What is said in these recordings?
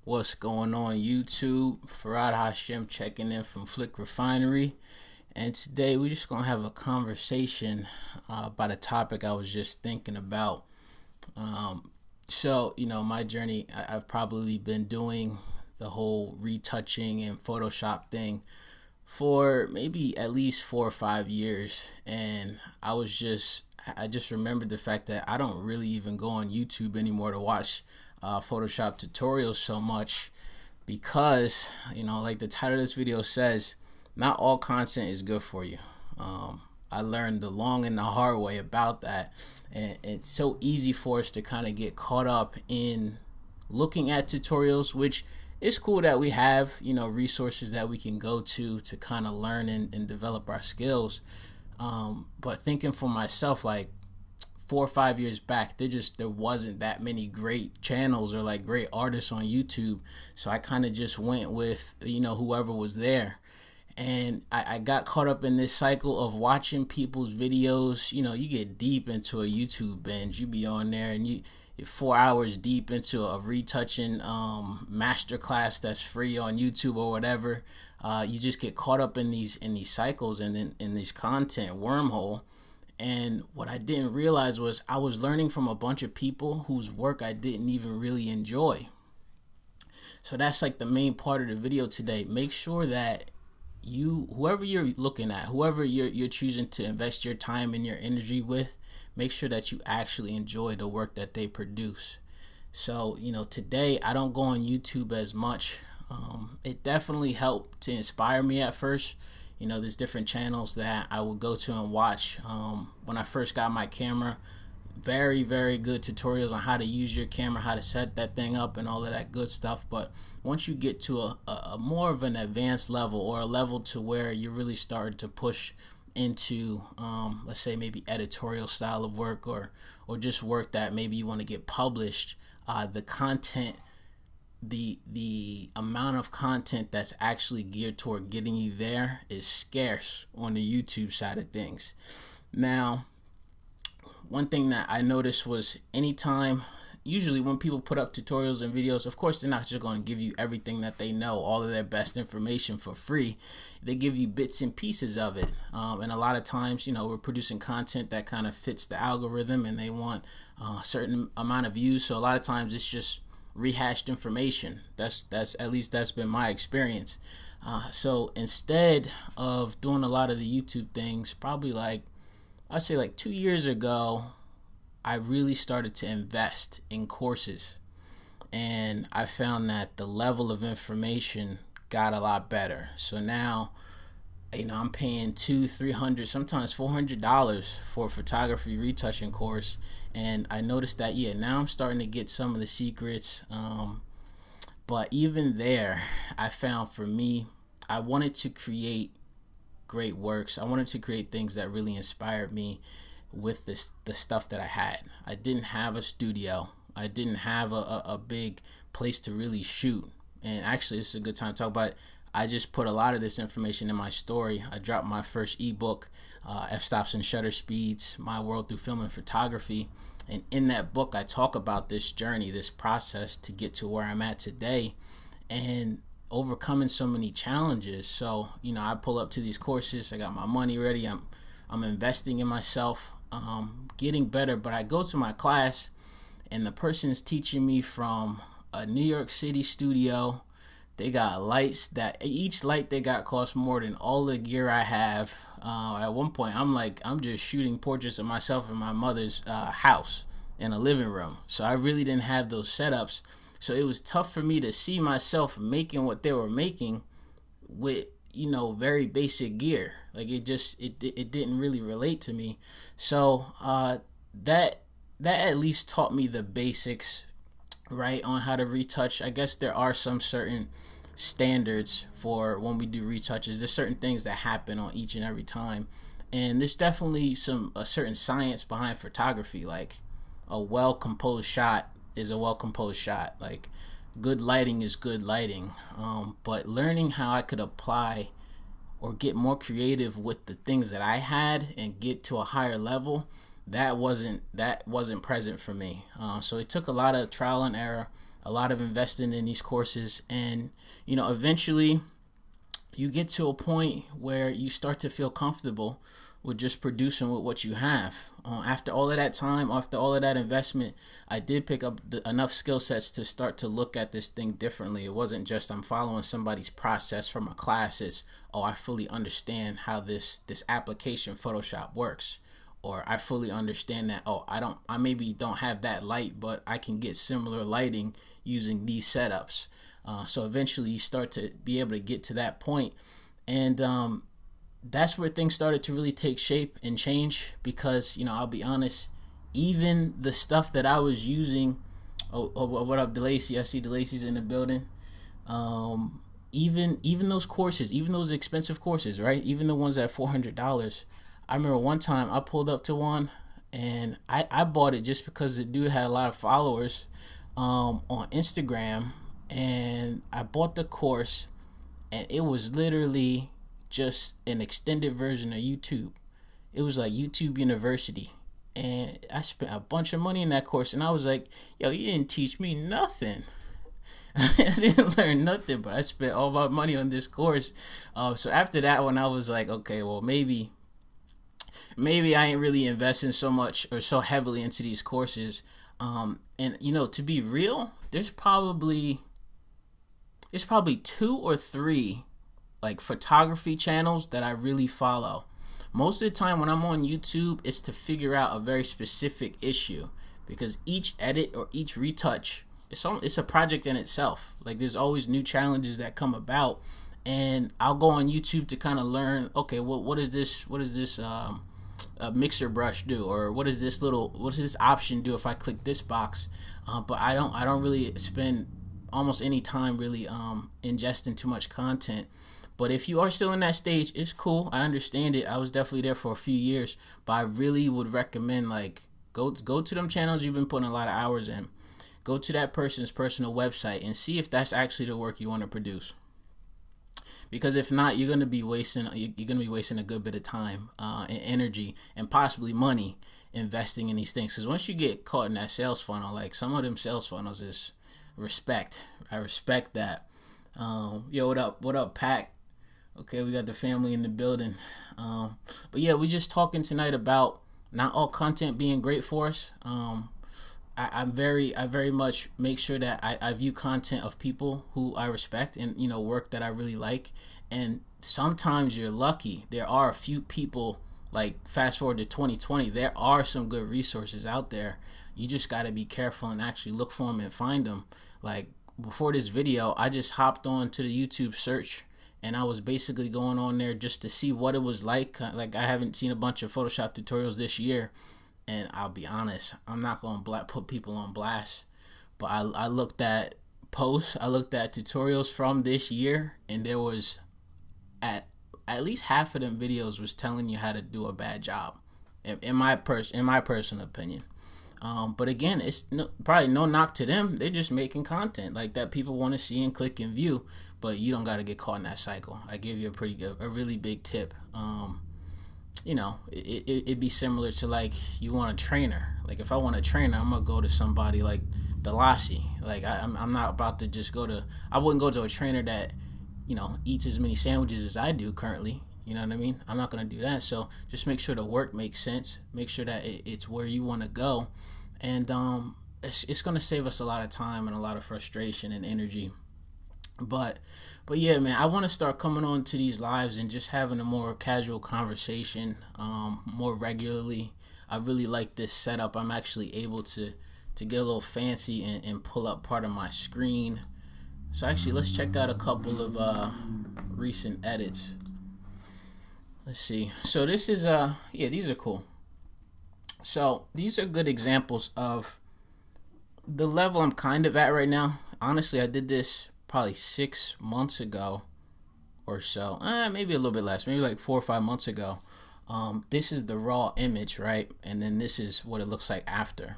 What's going on YouTube? Farad Hashim checking in from Flick Refinery. And today we're just going to have a conversation about a topic I was just thinking about. My journey, I've probably been doing the whole retouching and Photoshop thing for maybe at least 4 or 5 years. And I just remembered the fact that I don't really even go on YouTube anymore to watch Photoshop tutorials so much because, like the title of this video says, not all content is good for you. I learned the long and the hard way about that, and it's so easy for us to kind of get caught up in looking at tutorials, which is cool that we have resources that we can go to kind of learn and develop our skills. But thinking for myself, like 4 or 5 years back, there wasn't that many great channels or like great artists on YouTube, so I kind of just went with whoever was there. And I got caught up in this cycle of watching people's videos. You get deep into a YouTube binge. You be on there and you're 4 hours deep into a retouching masterclass that's free on YouTube or whatever. You just get caught up in these cycles and in these content wormhole. And what I didn't realize was I was learning from a bunch of people whose work I didn't even really enjoy. So that's like the main part of the video today. Make sure that whoever you're looking at, whoever you're choosing to invest your time and your energy with, make sure that you actually enjoy the work that they produce. So, today I don't go on YouTube as much. It definitely helped to inspire me at first. There's different channels that I would go to and watch. When I first got my camera, very, very good tutorials on how to use your camera, how to set that thing up and all of that good stuff. But once you get to a more of an advanced level, or a level to where you really start to push into let's say maybe editorial style of work, or just work that maybe you want to get published, the content, the amount of content that's actually geared toward getting you there is scarce on the YouTube side of things. Now, one thing that I noticed was usually when people put up tutorials and videos, of course they're not just going to give you everything that they know, all of their best information for free. They give you bits and pieces of it, and a lot of times we're producing content that kind of fits the algorithm and they want a certain amount of views, so a lot of times it's just rehashed information. That's at least that's been my experience. So instead of doing a lot of the YouTube things, probably I'd say 2 years ago, I really started to invest in courses, and I found that the level of information got a lot better. So now, I'm paying $200, $300, sometimes $400 for a photography retouching course, and I noticed that now I'm starting to get some of the secrets. But even there, I found for me, I wanted to create great works. I wanted to create things that really inspired me with the stuff that I had. I didn't have a studio. I didn't have a big place to really shoot. And actually, this is a good time to talk about it. I just put a lot of this information in my story. I dropped my first ebook, F-stops and shutter speeds, My World Through Film and Photography. And in that book, I talk about this journey, this process to get to where I'm at today, and overcoming so many challenges. So, I pull up to these courses. I got my money ready. I'm investing in myself, getting better. But I go to my class, and the person is teaching me from a New York City studio. They got lights that each light they got costs more than all the gear I have. At one point, I'm just shooting portraits of myself in my mother's house in a living room. So I really didn't have those setups. So it was tough for me to see myself making what they were making with very basic gear. Like it didn't really relate to me. So that at least taught me the basics, right, on how to retouch. I guess there are some certain standards for when we do retouches. There's certain things that happen on each and every time, and there's definitely a certain science behind photography. Like a well-composed shot is a well-composed shot. Like good lighting is good lighting. But learning how I could apply or get more creative with the things that I had and get to a higher level, that wasn't present for me. So it took a lot of trial and error, a lot of investing in these courses, and eventually you get to a point where you start to feel comfortable with just producing with what you have. After all of that time, after all of that investment, I did pick up enough skill sets to start to look at this thing differently. It wasn't just I'm following somebody's process from a class. It's, oh, I fully understand how this application Photoshop works. Or I fully understand that, oh, I maybe don't have that light, but I can get similar lighting using these setups. So eventually you start to be able to get to that point. And that's where things started to really take shape and change, because I'll be honest, even the stuff that I was using, what up, DeLacy? I see DeLacy's in the building. Even those courses, even those expensive courses, right? Even the ones at $400. I remember one time I pulled up to one, and I bought it just because the dude had a lot of followers on Instagram, and I bought the course, and it was literally just an extended version of YouTube. It was like YouTube University, and I spent a bunch of money in that course, and I was like, yo, you didn't teach me nothing. I didn't learn nothing, but I spent all my money on this course. So after that one, I was like, okay, well, maybe I ain't really investing so much or so heavily into these courses. And to be real, there's probably 2 or 3 like photography channels that I really follow. Most of the time when I'm on YouTube, it's to figure out a very specific issue, because each edit or each retouch, it's a project in itself. Like, there's always new challenges that come about, and I'll go on YouTube to kind of learn, okay, what is this mixer brush do, or what does this option do if I click this box. But I don't really spend almost any time really ingesting too much content. But if you are still in that stage, it's cool. I understand it. I was definitely there for a few years, but I really would recommend, like, go to them channels you've been putting a lot of hours in. Go to that person's personal website and see if that's actually the work you want to produce. Because if not, you're gonna be wasting a good bit of time and energy and possibly money investing in these things. Because once you get caught in that sales funnel, like some of them sales funnels is respect. I respect that. Yo, what up, Pac? Okay, we got the family in the building. But yeah, we're just talking tonight about not all content being great for us. I very much make sure that I view content of people who I respect and work that I really like. And sometimes you're lucky. There are a few people, like fast forward to 2020, there are some good resources out there. You just got to be careful and actually look for them and find them. Like, before this video, I just hopped on to the YouTube search, and I was basically going on there just to see what it was like. Like, I haven't seen a bunch of Photoshop tutorials this year, and I'll be honest, I'm not going to put people on blast, but I looked at posts, I looked at tutorials from this year, and there was at least half of them videos was telling you how to do a bad job, in my personal opinion. But again, it's probably no knock to them. They're just making content like that people want to see and click and view, but you don't got to get caught in that cycle. I gave you a really big tip. It'd be similar to, like, you want a trainer. Like, if I want a trainer, I'm gonna go to somebody like DeLacy. Like, I'm not about to just I wouldn't go to a trainer that eats as many sandwiches as I do currently. You know what I mean? I'm not going to do that. So just make sure the work makes sense. Make sure that it's where you want to go. And it's going to save us a lot of time and a lot of frustration and energy. But yeah, man, I want to start coming on to these lives and just having a more casual conversation more regularly. I really like this setup. I'm actually able to get a little fancy and pull up part of my screen. So actually, let's check out a couple of recent edits. Let's see. So this is these are cool. So these are good examples of the level I'm kind of at right now. Honestly, I did this probably 6 months ago or so. Maybe a little bit less, maybe like 4 or 5 months ago. This is the raw image, right? And then this is what it looks like after.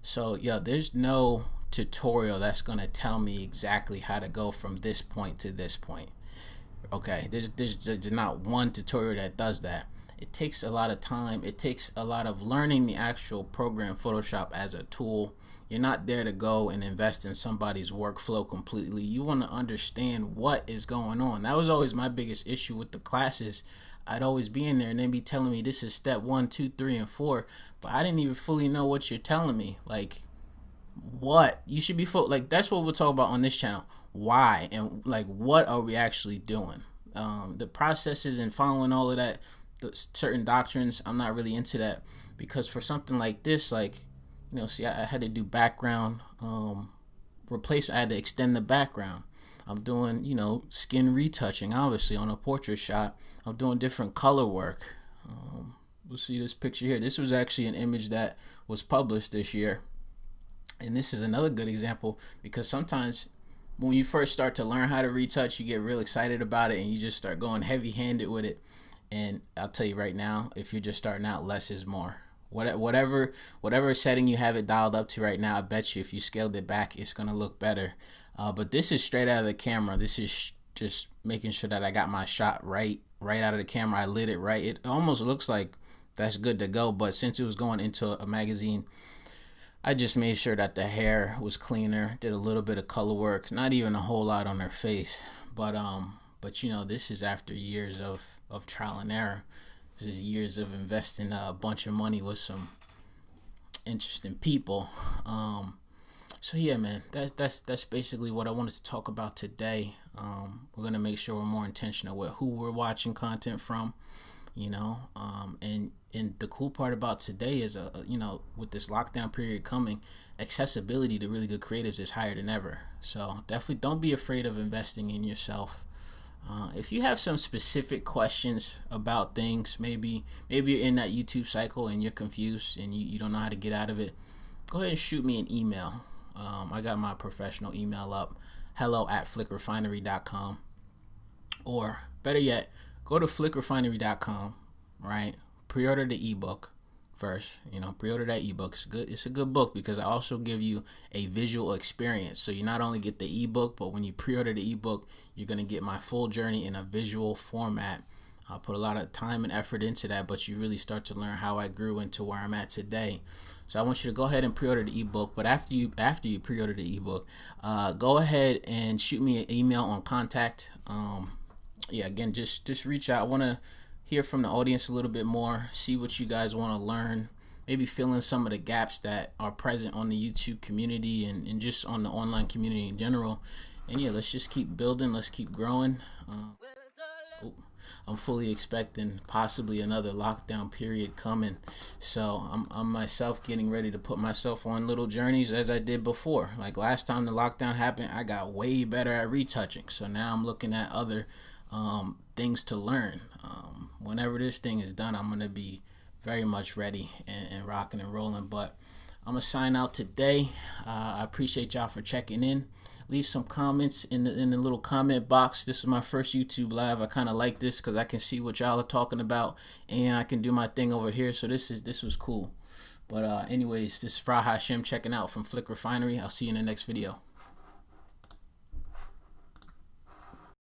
So yeah, there's no tutorial that's gonna tell me exactly how to go from this point to this point. Okay, there's not one tutorial that does that. it takes a lot of time. It takes a lot of learning the actual program Photoshop as a tool. You're not there to go and invest in somebody's workflow completely. You want to understand what is going on. That was always my biggest issue with the classes. I'd always be in there and they'd be telling me this is step 1, 2, 3, and 4, but I didn't even fully know what you're telling me. Like, what you should be like, that's what we'll talk about on this channel. Why and like what are we actually doing? The processes and following all of that, the certain doctrines, I'm not really into that, because for something like this, like, you know, see, I had to do background replacement. I had to extend the background. I'm doing, you know, skin retouching, obviously, on a portrait shot. I'm doing different color work. We'll see this picture here. This was actually an image that was published this year. And this is another good example, because sometimes when you first start to learn how to retouch, you get real excited about it and you just start going heavy-handed with it. And I'll tell you right now, if you're just starting out, less is more. Whatever setting you have it dialed up to right now, I bet you if you scaled it back, it's going to look better. But this is straight out of the camera. This is just making sure that I got my shot right out of the camera. I lit it right. It almost looks like that's good to go, but since it was going into a magazine, I just made sure that the hair was cleaner, did a little bit of color work, not even a whole lot on her face. But you know, this is after years of trial and error. This is years of investing a bunch of money with some interesting people. So yeah, man, that's basically what I wanted to talk about today. We're gonna make sure we're more intentional with who we're watching content from, you know. And the cool part about today is, you know, with this lockdown period coming, accessibility to really good creatives is higher than ever. So definitely don't be afraid of investing in yourself. If you have some specific questions about things, maybe you're in that YouTube cycle and you're confused and you don't know how to get out of it, go ahead and shoot me an email. I got my professional email up, hello@flickrefinery.com. Or better yet, go to flickrefinery.com, right? Pre-order the ebook first. You know, pre-order that ebook. It's good. It's a good book because I also give you a visual experience. So you not only get the ebook, but when you pre-order the ebook, you're gonna get my full journey in a visual format. I put a lot of time and effort into that, but you really start to learn how I grew into where I'm at today. So I want you to go ahead and pre-order the ebook. But after you pre-order the ebook, go ahead and shoot me an email on contact. Yeah, again, just reach out. I want to hear from the audience a little bit more, see what you guys want to learn, maybe fill in some of the gaps that are present on the YouTube community and just on the online community in general. And yeah, let's just keep building, let's keep growing. I'm fully expecting possibly another lockdown period coming, so I'm myself getting ready to put myself on little journeys as I did before. Like last time the lockdown happened, I got way better at retouching, so now I'm looking at other things to learn. Whenever this thing is done, I'm gonna be very much ready and rocking and rolling. But I'm gonna sign out today. I appreciate y'all for checking in. Leave some comments in the little comment box. This is my first YouTube live. I kind of like this because I can see what y'all are talking about and I can do my thing over here. So this was cool. But anyways, this is Fra Hashem checking out from Flick Refinery. I'll see you in the next video.